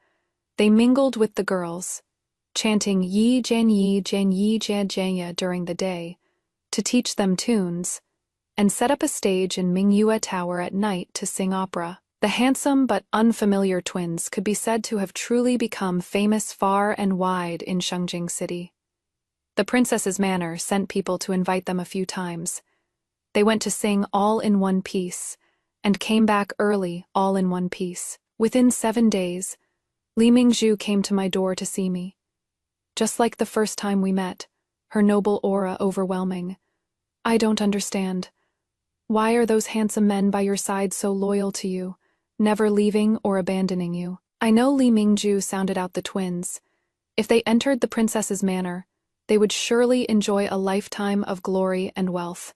They mingled with the girls, chanting Yi Jian Yi Jian Yi Jian Jianya during the day, to teach them tunes, and set up a stage in Mingyue Tower at night to sing opera. The handsome but unfamiliar twins could be said to have truly become famous far and wide in Shengjing City. The princess's manor sent people to invite them a few times. They went to sing all in one piece, and came back early all in one piece. Within 7 days, Li Mingzhu came to my door to see me. Just like the first time we met, her noble aura overwhelming. I don't understand. Why are those handsome men by your side so loyal to you, never leaving or abandoning you? I know Li Mingzhu sounded out the twins. If they entered the princess's manor, they would surely enjoy a lifetime of glory and wealth.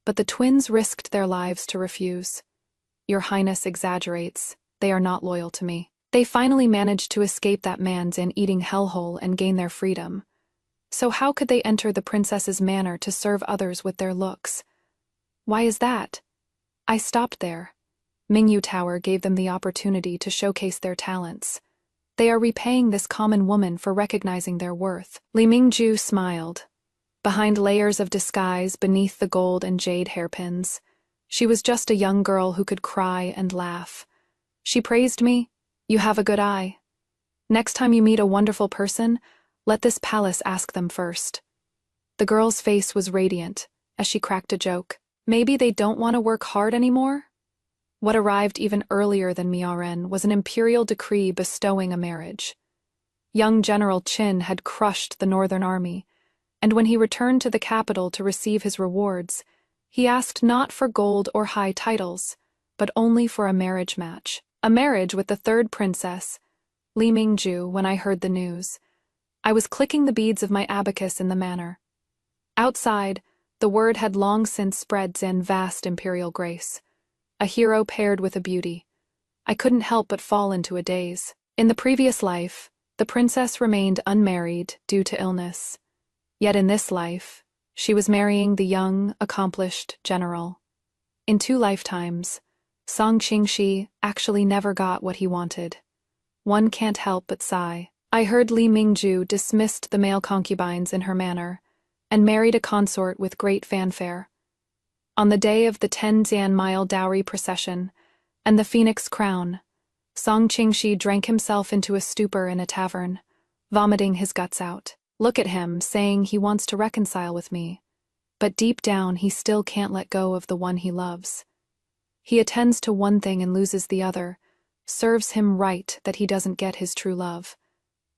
But the twins risked their lives to refuse. Your Highness exaggerates. They are not loyal to me. They finally managed to escape that man-eating hellhole and gain their freedom. So how could they enter the princess's manor to serve others with their looks? Why is that? I stopped there. Mingyue Tower gave them the opportunity to showcase their talents. They are repaying this common woman for recognizing their worth. Li Mingzhu smiled. Behind layers of disguise beneath the gold and jade hairpins, she was just a young girl who could cry and laugh. She praised me. You have a good eye. Next time you meet a wonderful person, let this palace ask them first. The girl's face was radiant as she cracked a joke. Maybe they don't want to work hard anymore? What arrived even earlier than Miaoren was an imperial decree bestowing a marriage. Young General Qin had crushed the Northern Army, and when he returned to the capital to receive his rewards, he asked not for gold or high titles, but only for a marriage match. A marriage with the third princess, Li Mingzhu, when I heard the news. I was clicking the beads of my abacus in the manor. Outside, the word had long since spread in vast imperial grace. A hero paired with a beauty. I couldn't help but fall into a daze. In the previous life, the princess remained unmarried due to illness. Yet in this life, she was marrying the young, accomplished general. In 2 lifetimes, Song Qingxi actually never got what he wanted. One can't help but sigh. I heard Li Mingzhu dismissed the male concubines in her manor and married a consort with great fanfare. On the day of the 10-mile dowry procession and the phoenix crown, Song Qingxi drank himself into a stupor in a tavern, vomiting his guts out. Look at him, saying he wants to reconcile with me, but deep down he still can't let go of the one he loves. He attends to one thing and loses the other. Serves him right that he doesn't get his true love.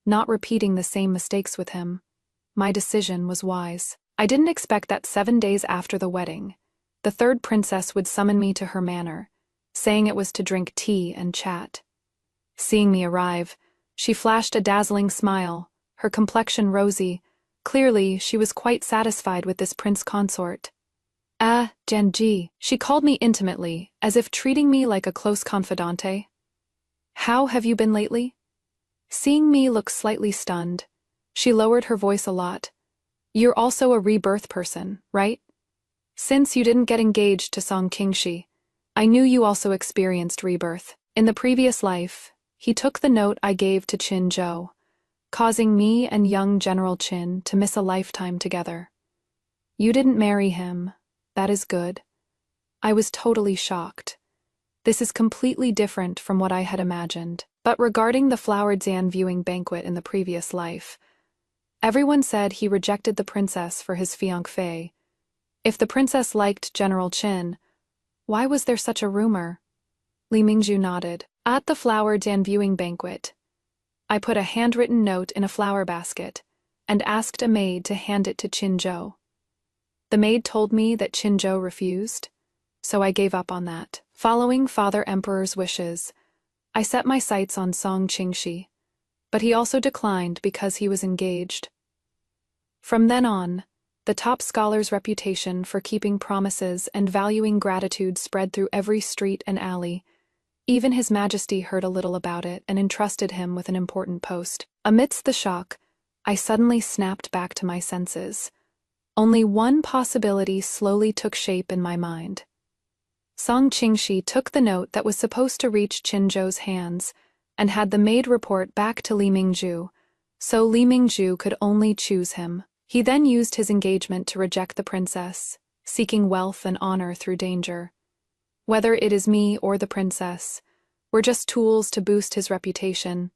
Not repeating the same mistakes with him. My decision was wise. I didn't expect that 7 days after the wedding, the third princess would summon me to her manor, saying it was to drink tea and chat. Seeing me arrive, she flashed a dazzling smile, her complexion rosy. Clearly, she was quite satisfied with this prince consort. Genji, she called me intimately, as if treating me like a close confidante. How have you been lately? Seeing me look slightly stunned, she lowered her voice a lot. You're also a rebirth person, right? Since you didn't get engaged to Song Qingxi, I knew you also experienced rebirth. In the previous life, he took the note I gave to Qin Zhou, causing me and young General Qin to miss a lifetime together. You didn't marry him. That is good. I was totally shocked. This is completely different from what I had imagined. But regarding the Flower Zan viewing banquet in the previous life, everyone said he rejected the princess for his fiancée. If the princess liked General Qin, why was there such a rumor? Li Mingzhu nodded. At the flower dan viewing banquet, I put a handwritten note in a flower basket and asked a maid to hand it to Qinzhou. The maid told me that Qinzhou refused, so I gave up on that. Following Father Emperor's wishes, I set my sights on Song Qingxi, but he also declined because he was engaged. From then on, the top scholar's reputation for keeping promises and valuing gratitude spread through every street and alley. Even His Majesty heard a little about it and entrusted him with an important post. Amidst the shock, I suddenly snapped back to my senses. Only one possibility slowly took shape in my mind. Song Qingxi took the note that was supposed to reach Qinzhou's hands and had the maid report back to Li Mingzhu, so Li Mingzhu could only choose him. He then used his engagement to reject the princess, seeking wealth and honor through danger. Whether it is me or the princess, we're just tools to boost his reputation.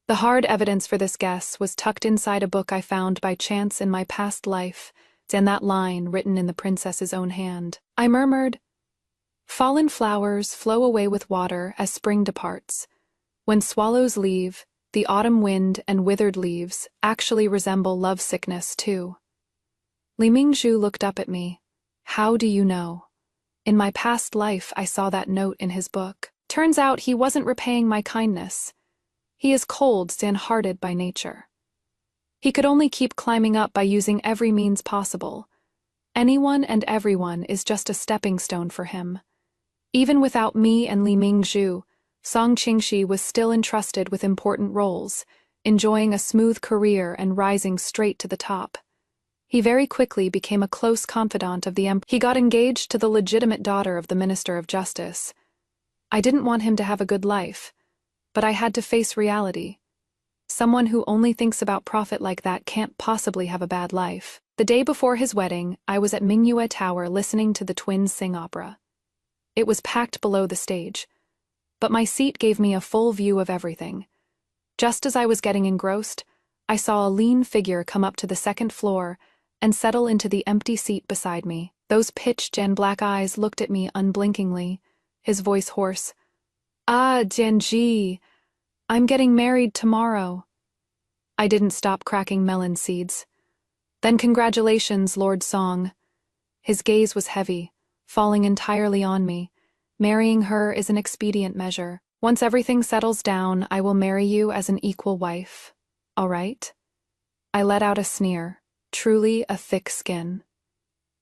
The hard evidence for this guess was tucked inside a book I found by chance in my past life, and that line written in the princess's own hand. I murmured, "Fallen flowers flow away with water as spring departs. When swallows leave, the autumn wind and withered leaves actually resemble lovesickness too." Li Mingzhu looked up at me. "How do you know?" In my past life, I saw that note in his book. Turns out he wasn't repaying my kindness. He is cold and hearted by nature. He could only keep climbing up by using every means possible. Anyone and everyone is just a stepping stone for him. Even without me and Li Mingzhu, Song Qingxi was still entrusted with important roles, enjoying a smooth career and rising straight to the top. He very quickly became a close confidant of the emperor. He got engaged to the legitimate daughter of the Minister of Justice. I didn't want him to have a good life, but I had to face reality. Someone who only thinks about profit like that can't possibly have a bad life. The day before his wedding, I was at Mingyue Tower listening to the twins sing opera. It was packed below the stage, but my seat gave me a full view of everything. Just as I was getting engrossed, I saw a lean figure come up to the second floor and settle into the empty seat beside me. Those pitched and black eyes looked at me unblinkingly, his voice hoarse. "Ah, Jianji, I'm getting married tomorrow." I didn't stop cracking melon seeds. "Then congratulations, Lord Song." His gaze was heavy, falling entirely on me. "Marrying her is an expedient measure. Once everything settles down, I will marry you as an equal wife. All right?" I let out a sneer, truly a thick skin.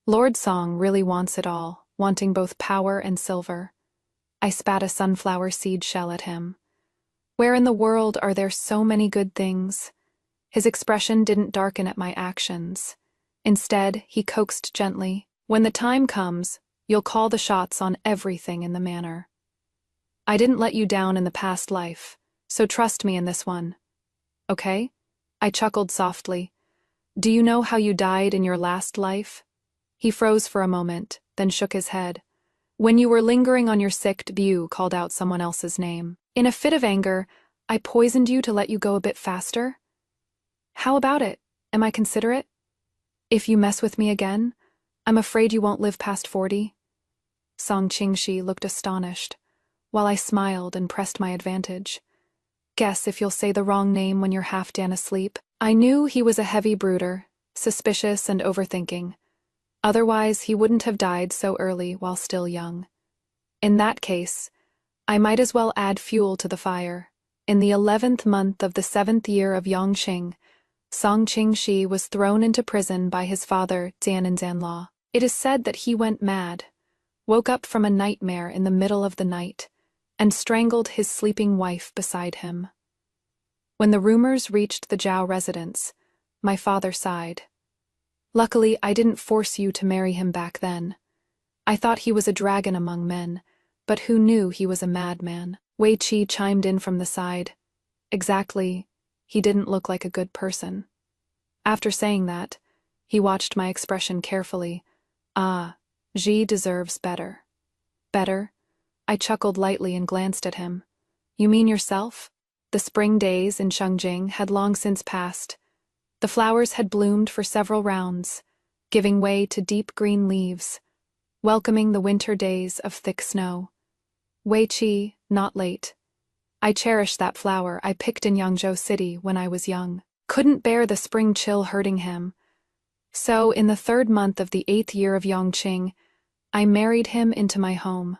Lord Song really wants it all, wanting both power and silver. I spat a sunflower seed shell at him. Where in the world are there so many good things? His expression didn't darken at my actions. Instead, he coaxed gently, "When the time comes, you'll call the shots on everything in the manor. I didn't let you down in the past life, so trust me in this one. Okay?" I chuckled softly. "Do you know how you died in your last life?" He froze for a moment, then shook his head. "When you were lingering on your sick debut, called out someone else's name. In a fit of anger, I poisoned you to let you go a bit faster. How about it? Am I considerate? If you mess with me again, I'm afraid you won't live past 40. Song Qingxi looked astonished, while I smiled and pressed my advantage. "Guess if you'll say the wrong name when you're half done asleep." I knew he was a heavy brooder, suspicious and overthinking. Otherwise, he wouldn't have died so early while still young. In that case, I might as well add fuel to the fire. In the 11th month of the 7th year of Yongqing, Song Qingxi was thrown into prison by his father, Jianlaw. It is said that he went mad, woke up from a nightmare in the middle of the night, and strangled his sleeping wife beside him. When the rumors reached the Zhao residence, my father sighed. "Luckily, I didn't force you to marry him back then. I thought he was a dragon among men, but who knew he was a madman?" Wei Qi chimed in from the side. "Exactly, he didn't look like a good person." After saying that, he watched my expression carefully. "Ah, Ji deserves better." "Better?" I chuckled lightly and glanced at him. "You mean yourself?" The spring days in Shengjing had long since passed. The flowers had bloomed for several rounds, giving way to deep green leaves, welcoming the winter days of thick snow. Wei Qi, not late, I cherish that flower I picked in Yangzhou City when I was young. Couldn't bear the spring chill hurting him. So, in the 3rd month of the 8th year of Yongqing, I married him into my home.